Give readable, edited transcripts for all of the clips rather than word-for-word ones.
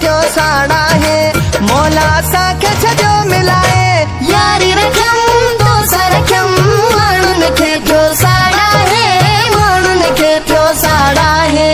थियो साड़ा है मौला असांखे छॾियो मिलाए यारी रखियम तो सरखियम माण्हुनि खे थियो साड़ा है माण्हुनि खे थियो साड़ा है।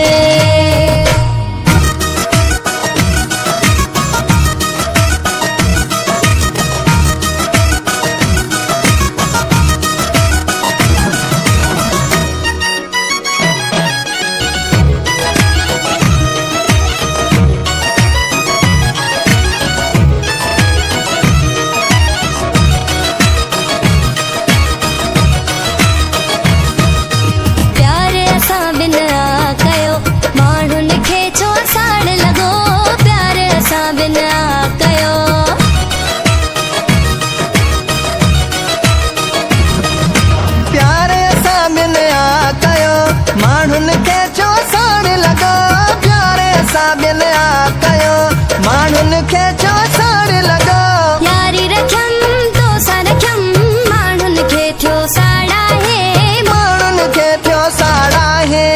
माण्हुनि खे छो साड़ लॻो प्यारे सां ॿियनि कयो माण्हुनि खे छो साड़ लॻो यारी रखियम तो सरखियम माण्हुनि खे थियो साड़ा है माण्हुनि खे थियो साड़ा है।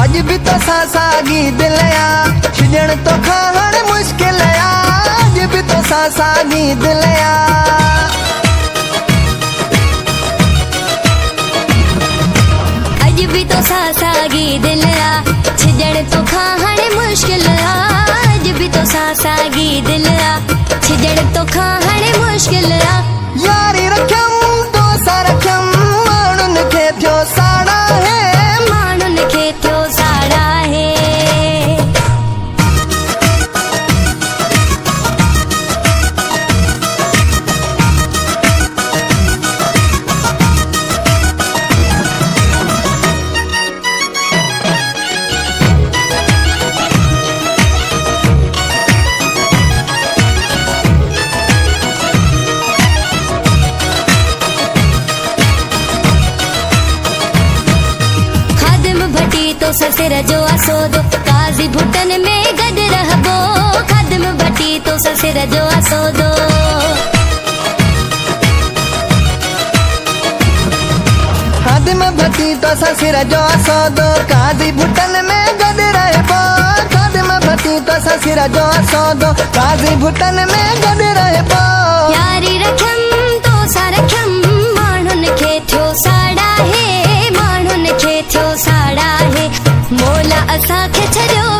अज भी तो सागी दिलया छिजण तो खाण मुश्किल आ अज भी तो सागी दिलया अज भी तो सागी दिलया छिजण तो खाण मुश्किल आ अज भी तो सागी दिलया छिजण तो खाण मुश्किल आ यारी रखियम तो सरखियम माण्हुनि खे थियो साड़ा है माण्हुनि खे थियो साड़ा है। तो ससुर जो असोदो काजी भुटन में गड रहबो खदम भटी तो ससुर जो असोदो खदम भटी तो ससुर जो असोदो काजी भुटन में गड रहबो खदम भटी तो ससुर जो असोदो काजी भुटन में गड रहबो यारी रखियम तो सरखियम माण्हुनि खे थियो साड़ा है माण्हुनि खे थियो साड़ा है मौला असांखे छॾियो